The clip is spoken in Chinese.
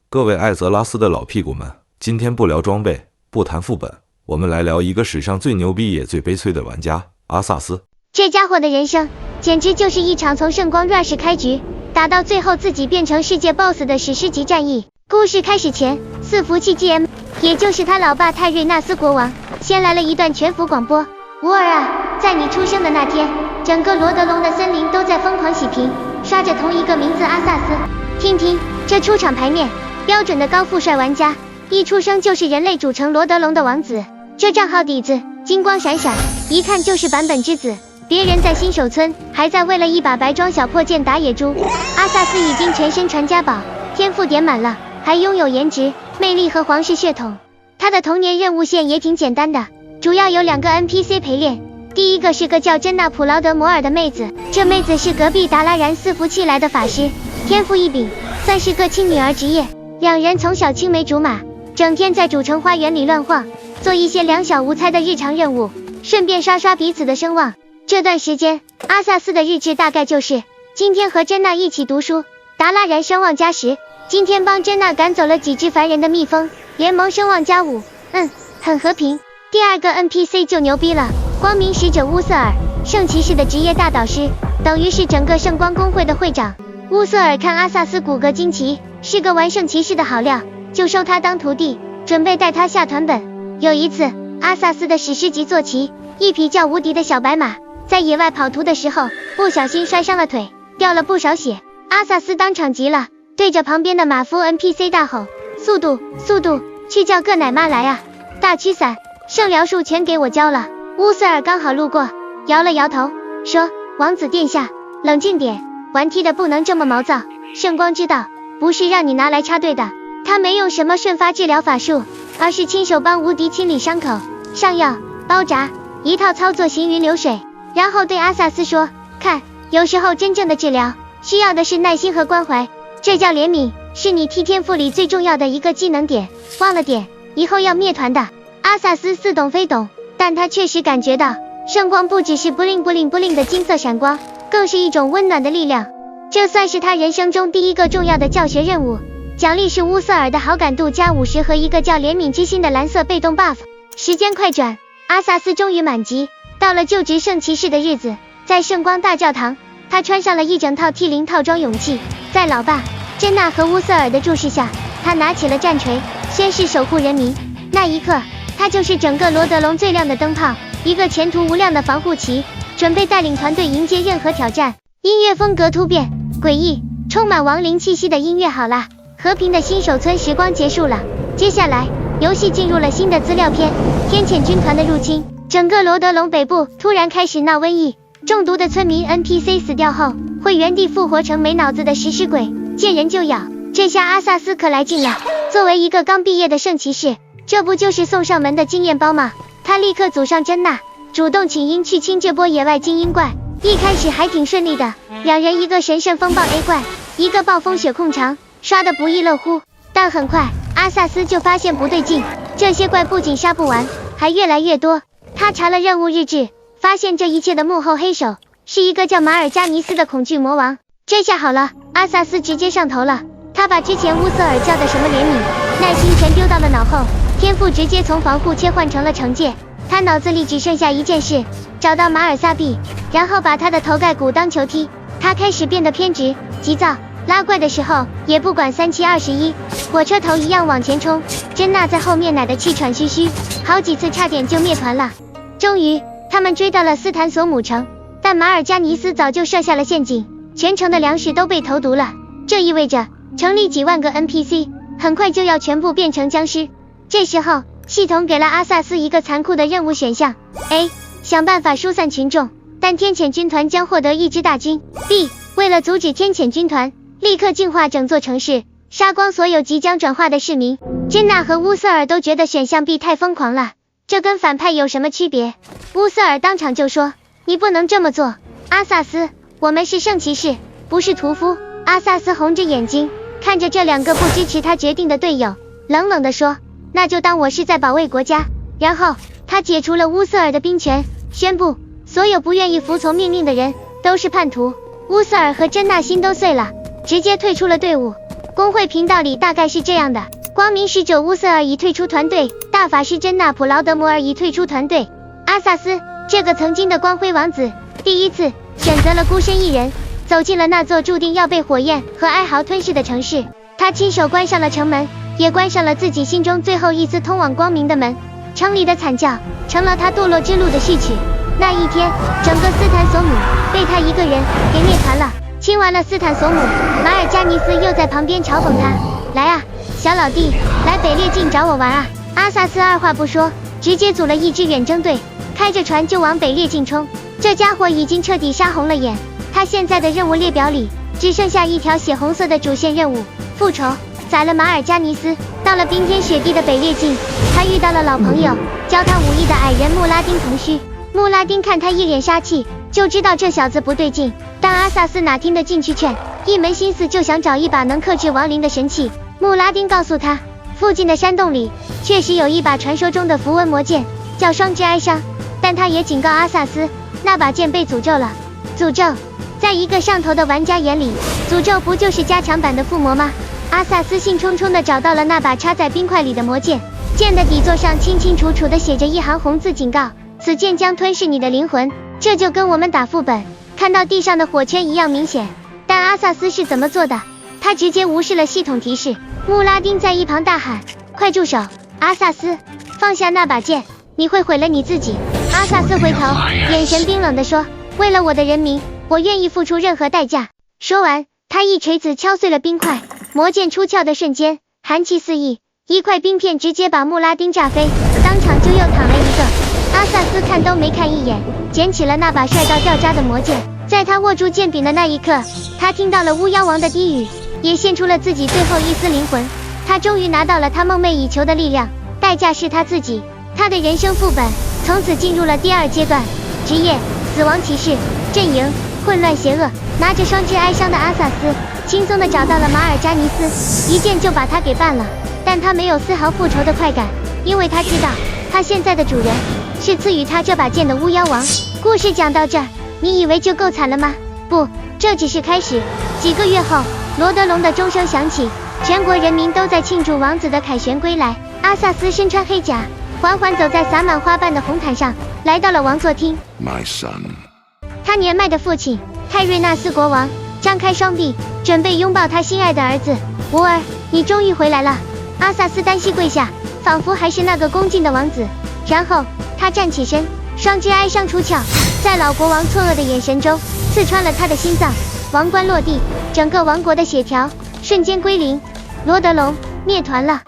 各位艾泽拉斯的老屁股们，今天不聊装备，不谈副本，我们来聊一个史上最牛逼也最悲催的玩家阿萨斯。这家伙的人生简直就是一场从圣光 Rush 开局打到最后自己变成世界 BOSS 的史诗级战役。故事开始前，伺服器 GM 也就是他老爸泰瑞纳斯国王先来了一段全服广播。乌尔啊，在你出生的那天，整个罗德隆的森林都在疯狂洗屏，刷着同一个名字阿萨斯。听听这出场牌面，标准的高富帅玩家，一出生就是人类主城罗德隆的王子。这账号底子金光闪闪，一看就是版本之子。别人在新手村还在为了一把白装小破剑打野猪，阿萨斯已经全身传家宝，天赋点满了，还拥有颜值、魅力和皇室血统。他的童年任务线也挺简单的，主要有2个 NPC 陪练。第一个是个叫珍娜普劳德摩尔的妹子，这妹子是隔壁达拉然伺服器来的法师，天赋异禀，算是个亲女儿职业。两人从小青梅竹马，整天在主城花园里乱晃，做一些两小无猜的日常任务，顺便刷刷彼此的声望。这段时间，阿萨斯的日志大概就是今天和珍娜一起读书，达拉然声望加10，今天帮珍娜赶走了几只烦人的蜜蜂，联盟声望加5，很和平。第二个 NPC 就牛逼了，光明使者乌瑟尔，圣骑士的职业大导师，等于是整个圣光公会的会长。乌瑟尔看阿萨斯骨骼惊奇，是个玩圣骑士的好料，就收他当徒弟，准备带他下团本。有一次，阿萨斯的史诗级坐骑，一匹叫无敌的小白马，在野外跑图的时候，不小心摔伤了腿，掉了不少血。阿萨斯当场急了，对着旁边的马夫 NPC 大吼：速度，速度，去叫个奶妈来啊！大驱伞、圣疗术全给我交了。乌瑟尔刚好路过，摇了摇头，说：王子殿下，冷静点，玩 T 的不能这么毛躁，圣光之道不是让你拿来插队的。他没用什么瞬发治疗法术，而是亲手帮无敌清理伤口，上药、包扎，一套操作行云流水。然后对阿萨斯说：看，有时候真正的治疗需要的是耐心和关怀，这叫怜悯，是你 T 天赋里最重要的一个技能点，忘了点，以后要灭团的。阿萨斯似懂非懂，但他确实感觉到圣光不只是布灵布灵布灵的金色闪光，更是一种温暖的力量。这算是他人生中第一个重要的教学任务，奖励是乌瑟尔的好感度加50和一个叫怜悯之心的蓝色被动 buff。 时间快转，阿萨斯终于满级，到了就职圣骑士的日子。在圣光大教堂，他穿上了一整套 T0 套装勇气，在老爸、珍娜和乌瑟尔的注视下，他拿起了战锤，宣誓守护人民。那一刻，他就是整个罗德隆最亮的灯泡，一个前途无量的防护旗，准备带领团队迎接任何挑战。音乐风格突变，诡异，充满亡灵气息的音乐好啦。和平的新手村时光结束了，接下来游戏进入了新的资料片，天谴军团的入侵。整个罗德隆北部突然开始闹瘟疫，中毒的村民 NPC 死掉后会原地复活成没脑子的食尸鬼，见人就咬。这下阿萨斯可来劲了，作为一个刚毕业的圣骑士，这不就是送上门的经验包吗？他立刻组上珍娜，主动请缨去清这波野外精英怪。一开始还挺顺利的，两人一个神圣风暴 A 怪，一个暴风雪控长，刷得不亦乐乎。但很快阿萨斯就发现不对劲，这些怪不仅杀不完，还越来越多。他查了任务日志，发现这一切的幕后黑手是一个叫马尔加尼斯的恐惧魔王。这下好了，阿萨斯直接上头了，他把之前乌瑟尔叫的什么怜悯、耐心全丢到了脑后，天赋直接从防护切换成了惩戒。他脑子里只剩下一件事，找到马尔萨比，然后把他的头盖骨当球踢。他开始变得偏执、急躁，拉怪的时候也不管3721，火车头一样往前冲。珍娜在后面奶得气喘吁吁，好几次差点就灭团了。终于他们追到了斯坦索姆城，但马尔加尼斯早就设下了陷阱，全城的粮食都被投毒了，这意味着城里几万个 NPC 很快就要全部变成僵尸。这时候系统给了阿萨斯一个残酷的任务选项： A. 想办法疏散群众，但天谴军团将获得一支大军。 B. 为了阻止天谴军团，立刻净化整座城市，杀光所有即将转化的市民。珍娜和乌瑟尔都觉得选项 B 太疯狂了，这跟反派有什么区别？乌瑟尔当场就说：你不能这么做，阿萨斯，我们是圣骑士，不是屠夫。阿萨斯红着眼睛看着这两个不支持他决定的队友，冷冷地说：那就当我是在保卫国家。然后他解除了乌瑟尔的兵权，宣布所有不愿意服从命令的人都是叛徒。乌瑟尔和珍娜心都碎了，直接退出了队伍。工会频道里大概是这样的：光明使者乌瑟尔已退出团队，大法师珍娜普劳德摩尔已退出团队。阿萨斯这个曾经的光辉王子，第一次选择了孤身一人，走进了那座注定要被火焰和哀嚎吞噬的城市。他亲手关上了城门，也关上了自己心中最后一丝通往光明的门。城里的惨叫成了他堕落之路的序曲。那一天，整个斯坦索姆被他一个人给灭团了。亲完了斯坦索姆，马尔加尼斯又在旁边嘲讽他：来啊，小老弟，来北列境找我玩啊！阿萨斯二话不说，直接组了一支远征队，开着船就往北列境冲。这家伙已经彻底杀红了眼，他现在的任务列表里只剩下一条血红色的主线任务：复仇。宰了马尔加尼斯。到了冰天雪地的北列境，他遇到了老朋友，教他武艺的矮人穆拉丁腾须。穆拉丁看他一脸杀气，就知道这小子不对劲。但阿萨斯哪听得进去劝，一门心思就想找一把能克制亡灵的神器。穆拉丁告诉他，附近的山洞里确实有一把传说中的符文魔剑，叫双之哀伤。但他也警告阿萨斯，那把剑被诅咒了。诅咒，在一个上头的玩家眼里，诅咒不就是加强版的附魔吗？阿萨斯兴冲冲地找到了那把插在冰块里的魔剑，剑的底座上清清楚楚地写着一行红字警告：此剑将吞噬你的灵魂。这就跟我们打副本看到地上的火圈一样明显。但阿萨斯是怎么做的？他直接无视了系统提示。穆拉丁在一旁大喊：快住手！阿萨斯，放下那把剑，你会毁了你自己。阿萨斯回头，眼神冰冷地说：为了我的人民，我愿意付出任何代价。说完，他一锤子敲碎了冰块，魔剑出鞘的瞬间，寒气四溢，一块冰片直接把穆拉丁炸飞，当场就又躺了一个。阿萨斯看都没看一眼，捡起了那把帅到掉渣的魔剑。在他握住剑柄的那一刻，他听到了巫妖王的低语，也献出了自己最后一丝灵魂。他终于拿到了他梦寐以求的力量，代价是他自己。他的人生副本从此进入了第二阶段，职业死亡骑士，阵营混乱邪恶。拿着双之哀伤的阿萨斯轻松地找到了马尔加尼斯，一剑就把他给办了。但他没有丝毫复仇的快感，因为他知道他现在的主人是赐予他这把剑的巫妖王。故事讲到这儿，你以为就够惨了吗？不，这只是开始。几个月后，罗德龙的钟声响起，全国人民都在庆祝王子的凯旋归来。阿萨斯身穿黑甲，缓缓走在洒满花瓣的红毯上，来到了王座厅。 My son. 他年迈的父亲泰瑞纳斯国王张开双臂，准备拥抱他心爱的儿子。吾儿，你终于回来了。阿萨斯单膝跪下，仿佛还是那个恭敬的王子。然后他站起身，双之哀伤出鞘，在老国王错愕的眼神中刺穿了他的心脏。王冠落地，整个王国的血条瞬间归零。罗德龙灭团了。